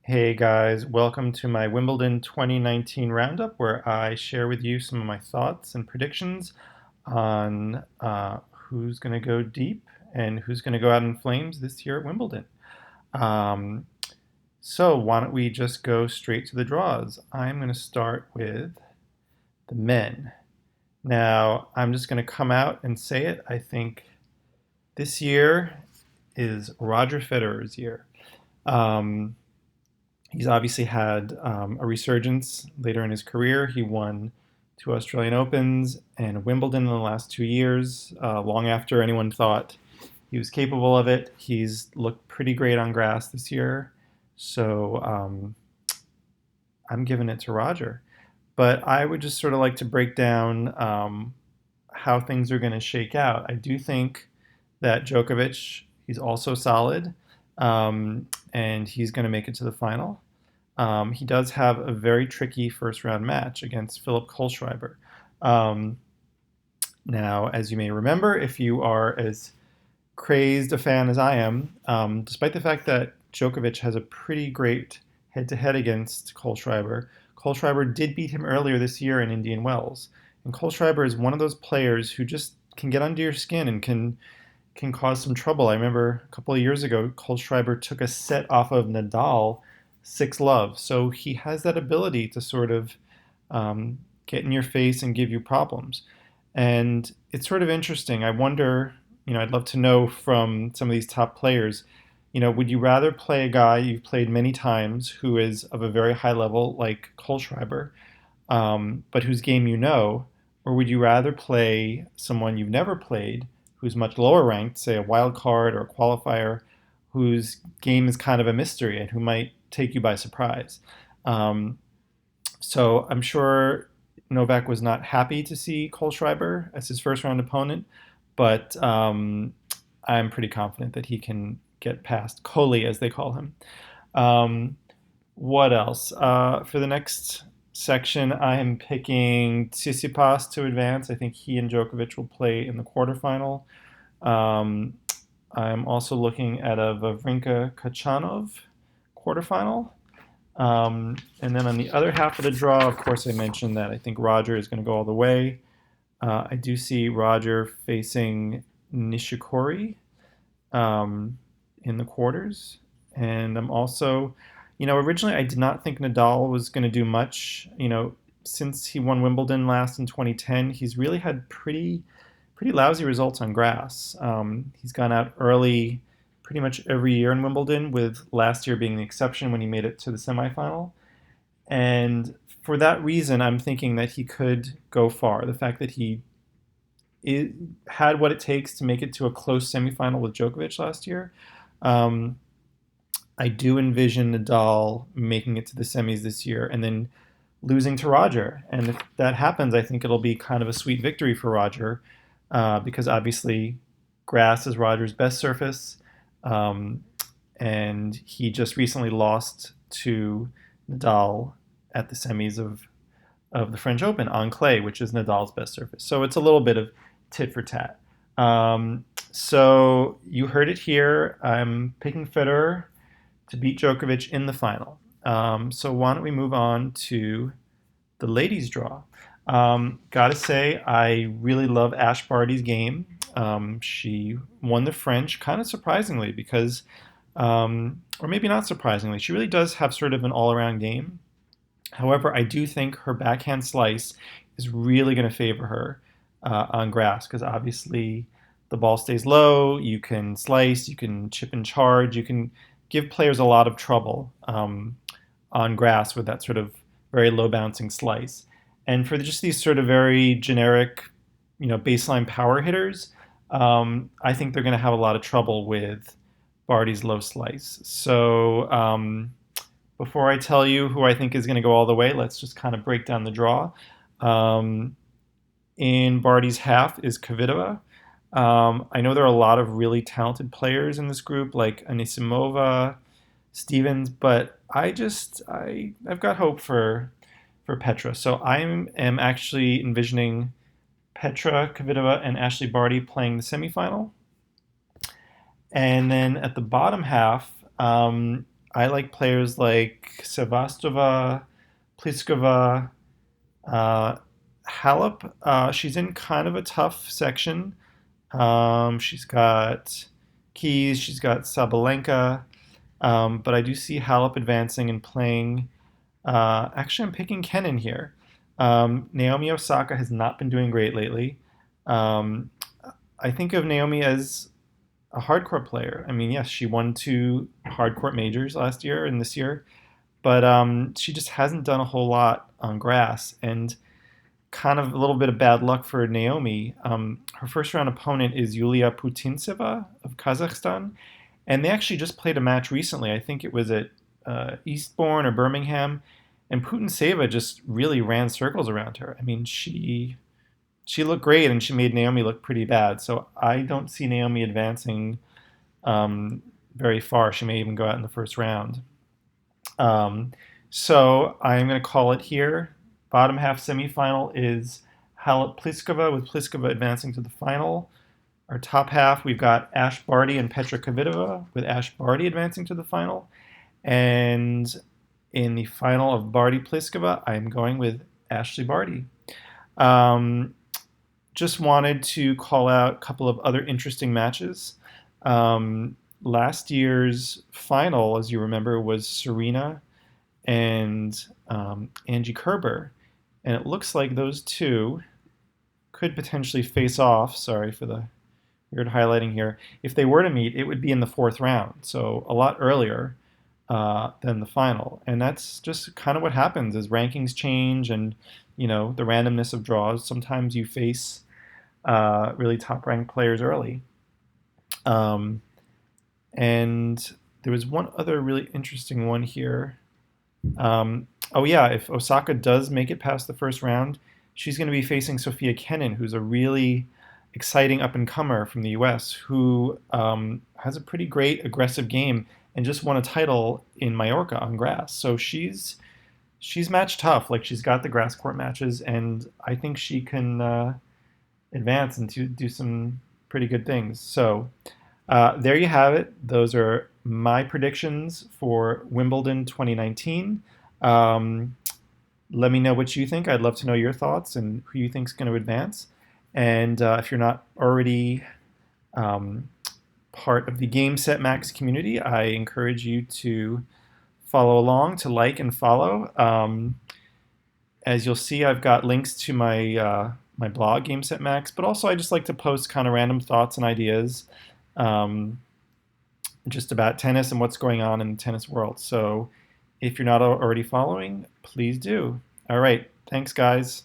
Hey guys, welcome to my Wimbledon 2019 roundup where I share with you some of my thoughts and predictions on who's going to go deep and who's going to go out in flames this year at Wimbledon. Um, so, why don't we just go straight to the draws? I'm going to start with the men. Now, I'm just going to come out and say it. I think this year is Roger Federer's year. Um, He's obviously had a resurgence later in his career. He won two Australian Opens and Wimbledon in the last 2 years, long after anyone thought he was capable of it. He's looked pretty great on grass this year. So I'm giving it to Roger. But I would just sort of like to break down how things are going to shake out. I do think that Djokovic, he's also solid, and he's going to make it to the final. He does have a very tricky first round match against Philip Kohlschreiber. Um, Now, as you may remember, if you are as crazed a fan as I am, despite the fact that Djokovic has a pretty great head to head against Kohlschreiber, Kohlschreiber did beat him earlier this year in Indian Wells. And Kohlschreiber is one of those players who just can get under your skin and can cause some trouble. I remember a couple of years ago, Kohlschreiber took a set off of Nadal 6-love. So he has that ability to sort of get in your face and give you problems. And it's sort of interesting. I wonder, I'd love to know from some of these top players, would you rather play a guy you've played many times who is of a very high level like Kohlschreiber, but whose game you know, or would you rather play someone you've never played who's much lower ranked, say a wild card or a qualifier, whose game is kind of a mystery and who might take you by surprise? Um, so I'm sure Novak was not happy to see Kohlschreiber as his first round opponent, but I'm pretty confident that he can get past Kohli, as they call him. Um, what else? For the next section, I am picking Tsitsipas to advance. I think he and Djokovic will play in the quarterfinal. Um, I'm also looking at a Wawrinka Kachanov quarterfinal. And then on the other half of the draw, of course, I mentioned that I think Roger is going to go all the way. I do see Roger facing Nishikori in the quarters. And I'm also, originally I did not think Nadal was going to do much. Since he won Wimbledon last in 2010, he's really had pretty lousy results on grass. He's gone out early pretty much every year in Wimbledon, with last year being the exception when he made it to the semifinal. And for that reason, I'm thinking that he could go far. The fact that he had what it takes to make it to a close semifinal with Djokovic last year, um, I do envision Nadal making it to the semis this year and then losing to Roger. And if that happens, I think it'll be kind of a sweet victory for Roger, because obviously grass is Roger's best surface. Um, and he just recently lost to Nadal at the semis of the French Open on clay, which is Nadal's best surface. So it's a little bit of tit for tat. So you heard it here. I'm picking Federer to beat Djokovic in the final. So why don't we move on to the ladies' draw? Gotta say, I really love Ash Barty's game. She won the French, kind of surprisingly, because, or maybe not surprisingly, she really does have sort of an all around game. However, I do think her backhand slice is really going to favor her on grass, because obviously the ball stays low, you can slice, you can chip and charge, you can give players a lot of trouble on grass with that sort of very low bouncing slice. And for just these sort of very generic, baseline power hitters, I think they're going to have a lot of trouble with Barty's low slice. So before I tell you who I think is going to go all the way, let's just kind of break down the draw. Um, in Barty's half is Kvitova. I know there are a lot of really talented players in this group, like Anisimova, Stevens, but I've got hope for Petra. So I am actually envisioning Petra Kvitova and Ashley Barty playing the semifinal. And then at the bottom half, I like players like Sevastova, Pliskova, uh, Halep. She's in kind of a tough section. She's got Keys, she's got Sabalenka, but I do see Halep advancing and playing. Actually, I'm picking Kenin here. Naomi Osaka has not been doing great lately. Um, I think of Naomi as a hardcourt player. I mean, yes, she won two hardcourt majors last year and this year, but she just hasn't done a whole lot on grass. And kind of a little bit of bad luck for Naomi. Her first round opponent is Yulia Putintseva of Kazakhstan, and they actually just played a match recently. I think it was at Eastbourne or Birmingham, and Putintseva just really ran circles around her. I mean, she looked great, and she made Naomi look pretty bad. So I don't see Naomi advancing very far. She may even go out in the first round. Um, so I'm going to call it here. Bottom half semifinal is Halep Pliskova, with Pliskova advancing to the final. Our top half, we've got Ash Barty and Petra Kvitova, with Ash Barty advancing to the final. And in the final of Barty Pliskova, I'm going with Ashley Barty. Um, just wanted to call out a couple of other interesting matches. Last year's final, as you remember, was Serena and Angie Kerber. And it looks like those two could potentially face off. Sorry for the weird highlighting here. If they were to meet, it would be in the fourth round, so a lot earlier than the final. And that's just kind of what happens as rankings change and the randomness of draws. Sometimes you face really top-ranked players early. Um, and there was one other really interesting one here. Oh yeah, if Osaka does make it past the first round, she's going to be facing Sophia Kenin, who's a really exciting up and comer from the U.S. who has a pretty great aggressive game and just won a title in Mallorca on grass. So she's match tough. Like, she's got the grass court matches, and I think she can advance and do some pretty good things. So there you have it. Those are my predictions for Wimbledon 2019. Let me know what you think. I'd love to know your thoughts and who you think is going to advance. And if you're not already part of the Game Set Max community, I encourage you to follow along, to like and follow. As you'll see, I've got links to my blog, Game Set Max, but also I just like to post kind of random thoughts and ideas just about tennis and what's going on in the tennis world. So if you're not already following, please do. All right. Thanks, guys.